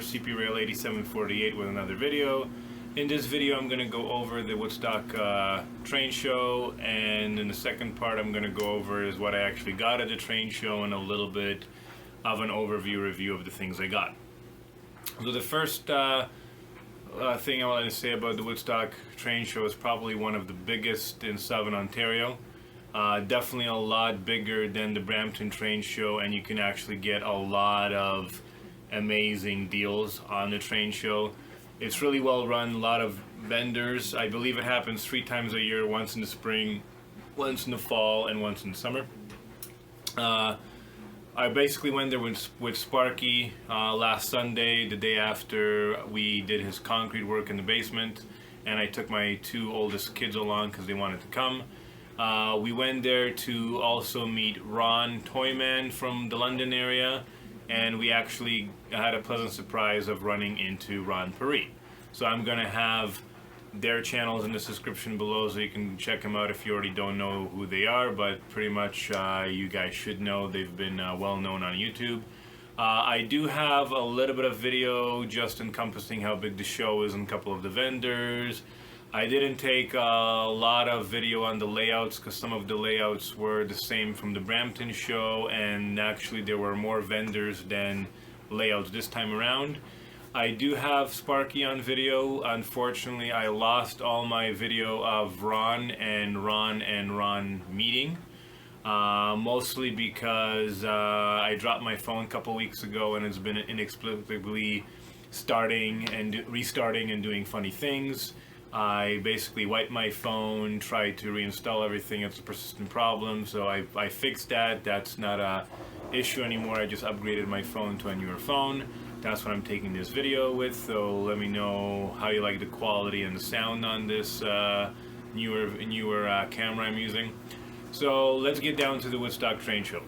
CP Rail 8748 with another video. In this video I'm going to go over the Woodstock Train Show, and in the second part I'm going to go over is what I actually got at the train show and a little bit of an overview review of the things I got. So the first thing I wanted to say about the Woodstock Train Show is probably one of the biggest in Southern Ontario. Definitely a lot bigger than the Brampton Train Show, and you can actually get a lot of amazing deals on the train show. It's really well run, a lot of vendors. I believe it happens 3 times a year, once in the spring, once in the fall, and once in the summer. I basically went there with Sparky last Sunday, the day after we did his concrete work in the basement, and I took my 2 oldest kids along because they wanted to come. We went there to also meet Ron Pere from the London area, and we actually had a pleasant surprise of running into Ron Pere. So I'm going to have their channels in the description below so you can check them out if you already don't know who they are, but pretty much you guys should know. They've been well known on YouTube. I do have a little bit of video just encompassing how big the show is and a couple of the vendors. I didn't take a lot of video on the layouts because some of the layouts were the same from the Brampton show, and actually there were more vendors than layouts this time around. I do have Sparky on video. Unfortunately, I lost all my video of Ron meeting, mostly because I dropped my phone a couple weeks ago and it's been inexplicably starting and restarting and doing funny things. I basically wiped my phone, tried to reinstall everything. It's a persistent problem, so I fixed that. That's not a issue anymore. I just upgraded my phone to a newer phone. That's what I'm taking this video with, so let me know how you like the quality and the sound on this newer camera I'm using. So let's get down to the Woodstock Train Show.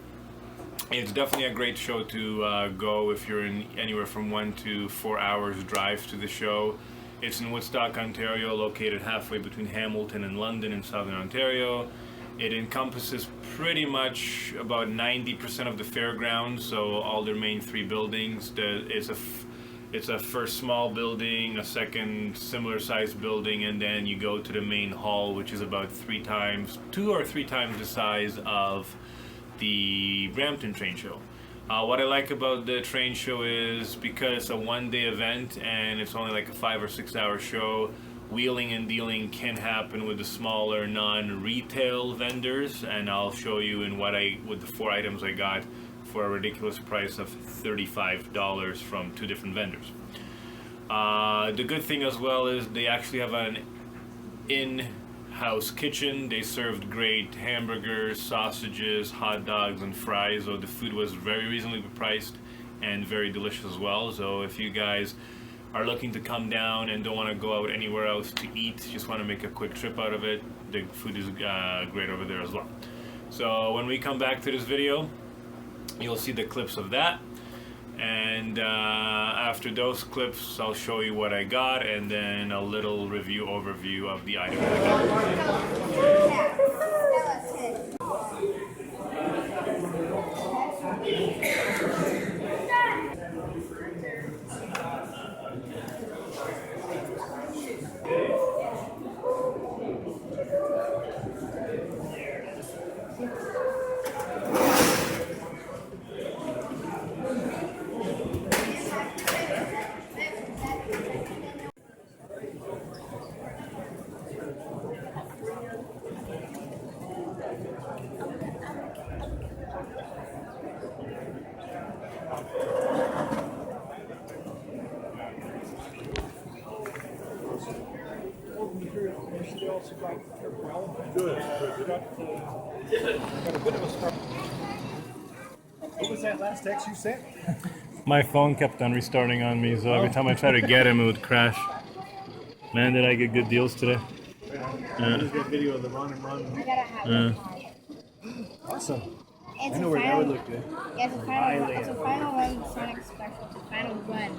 It's definitely a great show to go if you're in anywhere from 1 to 4 hours drive to the show. It's in Woodstock, Ontario, located halfway between Hamilton and London in Southern Ontario. It encompasses pretty much about 90% of the fairgrounds, so all their main 3 buildings. It's a first small building, a second similar sized building, and then you go to the main hall, which is about 2 or 3 times the size of the Brampton Train Show. What I like about the train show is because it's a one-day event and it's only like a 5 or 6 hour show, wheeling and dealing can happen with the smaller non-retail vendors, and I'll show you with the 4 items I got for a ridiculous price of $35 from 2 different vendors. The good thing as well is they actually have an in-house kitchen. They served great hamburgers, sausages, hot dogs, and fries, so the food was very reasonably priced and very delicious as well. So if you guys are looking to come down and don't want to go out anywhere else to eat, just want to make a quick trip out of it, the food is great over there as well. So when we come back to this video, you'll see the clips of that, and after those clips I'll show you what I got and then a little overview of the items I got. Good. What was that last text you sent? My phone kept on restarting on me, so every time I tried to get him, it would crash. Man, did I get good deals today. Just got video of the Ron and Ron. I gotta have Awesome. It's I know where that would look good. Yeah, it's a final run Sonic special. It's a final run.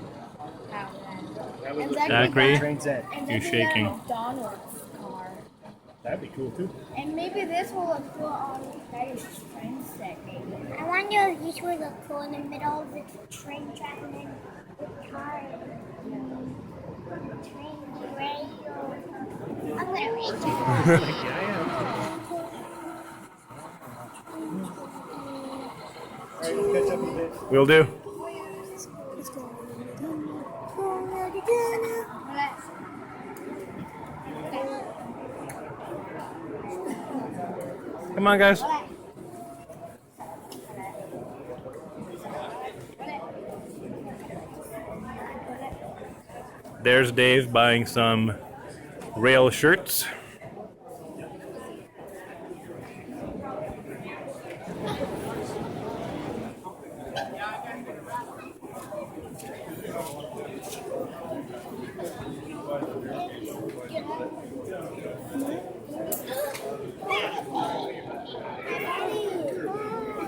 That would look Zachary, Train's End. you're shaking. McDonald's car. That'd be cool too. And maybe this will look cool on Patty's train set, maybe. I wonder if this would look cool in the middle of the train track and then Train radio. I'm gonna read it. Yeah, I am. Alright, we'll catch up in a bit. Will do. Let's go. Come on, guys. There's Dave buying some rail shirts.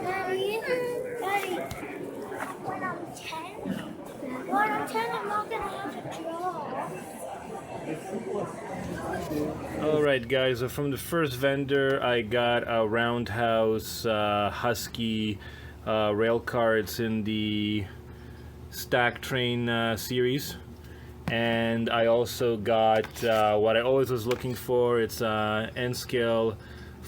Daddy, when I'm 10, I'm not gonna have to draw. Alright guys, so from the first vendor I got a Roundhouse Husky rail car. It's in the Stack Train series. And I also got what I always was looking for. It's N-scale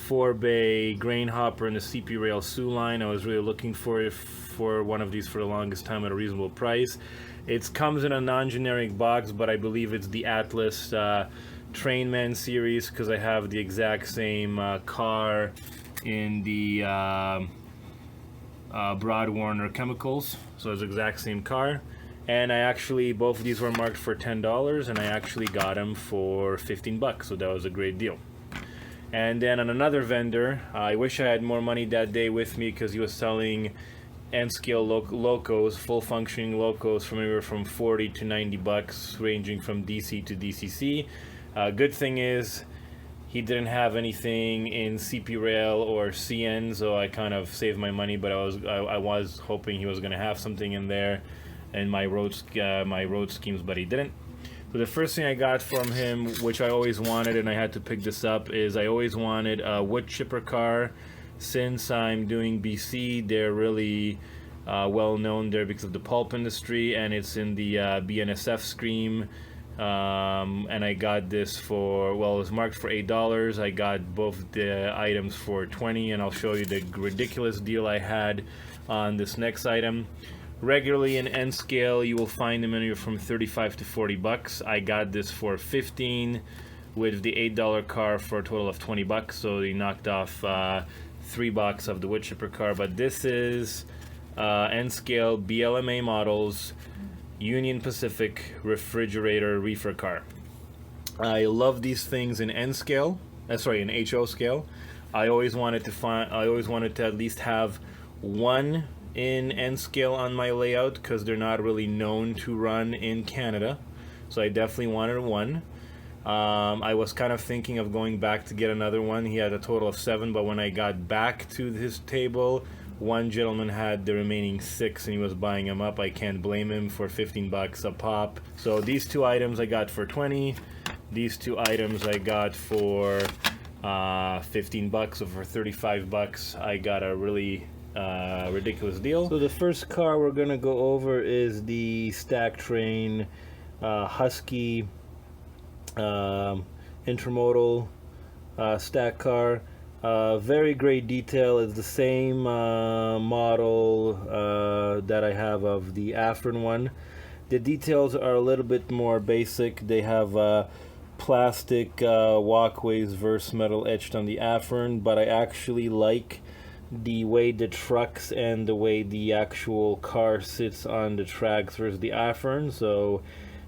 4-bay grain hopper in the CP Rail Sioux line. I was really looking for one of these for the longest time at a reasonable price. It comes in a non-generic box, but I believe it's the Atlas Trainman series because I have the exact same car in the Broad Warner Chemicals. So it's the exact same car. And I actually, both of these were marked for $10, and I actually got them for $15, so that was a great deal. And then on another vendor, I wish I had more money that day with me because he was selling N-scale locos, full functioning locos from anywhere from $40 to $90, ranging from DC to DCC. Good thing is, he didn't have anything in CP Rail or CN, so I kind of saved my money, but I was hoping he was going to have something in there and my road schemes, but he didn't. So the first thing I got from him, which I always wanted, and I had to pick this up, is I always wanted a wood chipper car. Since I'm doing BC, they're really well known there because of the pulp industry, and it's in the BNSF stream. And I got this for, well, it was marked for $8. I got both the items for $20, and I'll show you the ridiculous deal I had on this next item. Regularly in N-scale, you will find them anywhere from $35 to $40. I got this for $15 with the $8 car for a total of $20. So they knocked off $3 of the wood chipper car. But this is N-scale BLMA models, Union Pacific refrigerator reefer car. I love these things in N-scale. In HO scale. I always wanted to at least have one in N-scale on my layout because they're not really known to run in Canada, so I definitely wanted one. I was kind of thinking of going back to get another one. He had a total of 7, but when I got back to his table, one gentleman had the remaining 6 and he was buying them up. I can't blame him for $15 a pop. So these 2 items I got for $20. These 2 items I got for $15, or for $35 I got a really ridiculous deal. So the first car we're gonna go over is the Stack Train Husky intermodal stack car. Very great detail. It's the same model that I have of the Afrin one. The details are a little bit more basic. They have plastic walkways versus metal etched on the Afrin, but I actually like the way the trucks and the way the actual car sits on the tracks versus the Afrin. So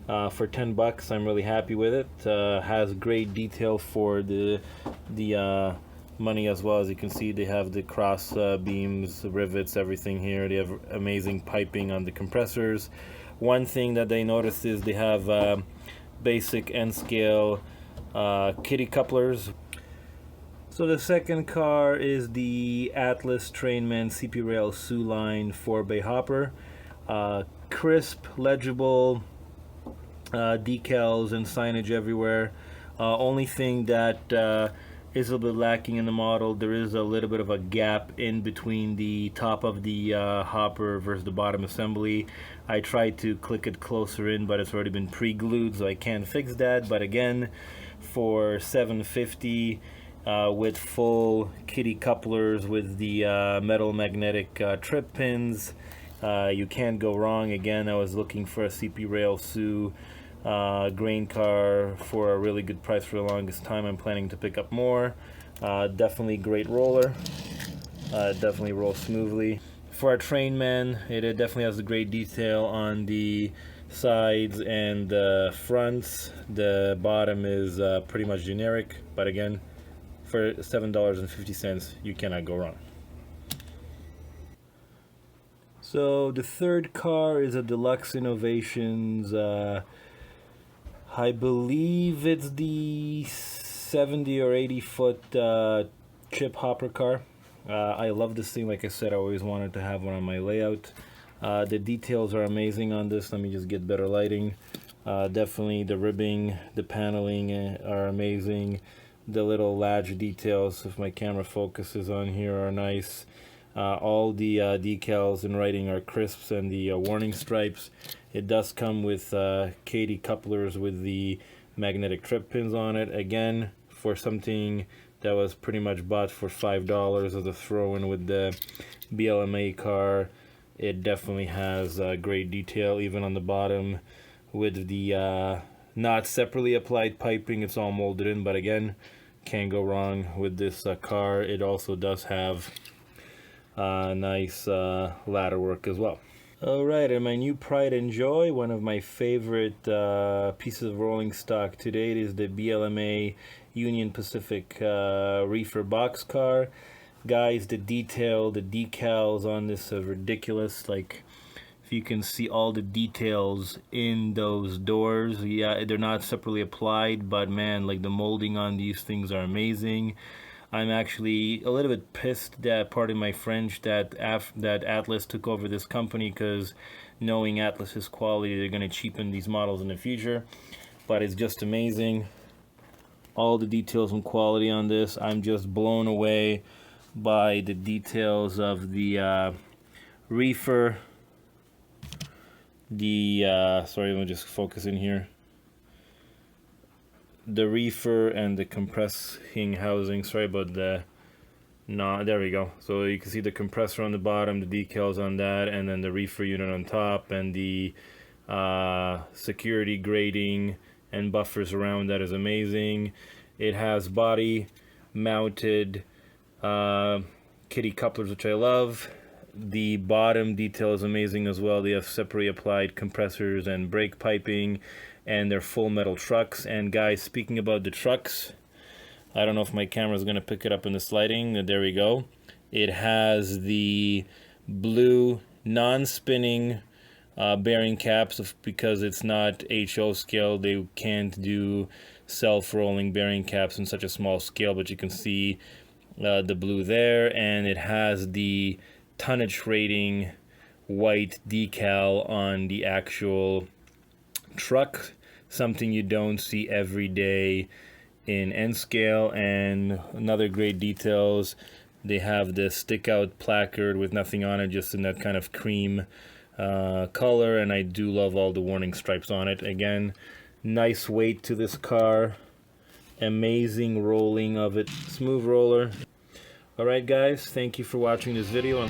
for $10 I'm really happy with it. Has great detail for the money as well. As you can see, they have the cross beams, rivets, everything here. They have amazing piping on the compressors. One thing that they noticed is they have basic N-scale kitty couplers. So the second car is the Atlas Trainman CP Rail Sioux Line 4-bay hopper. Crisp, legible decals and signage everywhere. Only thing that is a little bit lacking in the model. There is a little bit of a gap in between the top of the hopper versus the bottom assembly. I tried to click it closer in, but it's already been pre-glued, so I can't fix that. But again, for $750 with full kitty couplers with the metal magnetic trip pins, you can't go wrong. Again, I was looking for a CP Rail Sioux grain car for a really good price for the longest time. I'm planning to pick up more. Definitely great roller. Definitely rolls smoothly. For a train man, it definitely has a great detail on the sides and the fronts. The bottom is pretty much generic, but again, for $7.50, you cannot go wrong. So the third car is a Deluxe Innovations. I believe it's the 70 or 80 foot chip hopper car. I love this thing. Like I said, I always wanted to have one on my layout. The details are amazing on this. Let me just get better lighting. Definitely the ribbing, the paneling are amazing. The little latch details, if my camera focuses on here, are nice. All the decals and writing are crisps, and the warning stripes. It does come with Katy couplers with the magnetic trip pins on it. Again, for something that was pretty much bought for $5 as a throw-in with the BLMA car, it definitely has great detail, even on the bottom with the not separately applied piping. It's all molded in, but again, can't go wrong with this car. It also does have nice ladder work as well. Alright, and my new pride and joy, one of my favorite pieces of rolling stock to date, is the BLMA Union Pacific reefer boxcar. Guys, the detail, the decals on this are ridiculous. Like, if you can see all the details in those doors, yeah, they're not separately applied, but man, like the molding on these things are amazing. I'm actually a little bit pissed that, pardon my French, that Atlas took over this company, because knowing Atlas's quality, they're going to cheapen these models in the future. But it's just amazing. All the details and quality on this. I'm just blown away by the details of the reefer. Sorry, let me just focus in here. The reefer and the compressing housing. Sorry about the... No, there we go. So you can see the compressor on the bottom, the decals on that, and then the reefer unit on top, and the security grating and buffers around that is amazing. It has body mounted kitty couplers, which I love. The bottom detail is amazing as well. They have separately applied compressors and brake piping, and they're full metal trucks. And guys, speaking about the trucks, I don't know if my camera is going to pick it up in the sliding. There we go. It has the blue non-spinning bearing caps, because it's not HO scale. They can't do self-rolling bearing caps in such a small scale, but you can see the blue there. And it has the tonnage rating white decal on the actual truck, something you don't see every day in N scale. And another great details, they have the stick out placard with nothing on it, just in that kind of cream color, and I do love all the warning stripes on it. Again, nice weight to this car, amazing rolling of it, smooth roller. Alright guys, thank you for watching this video.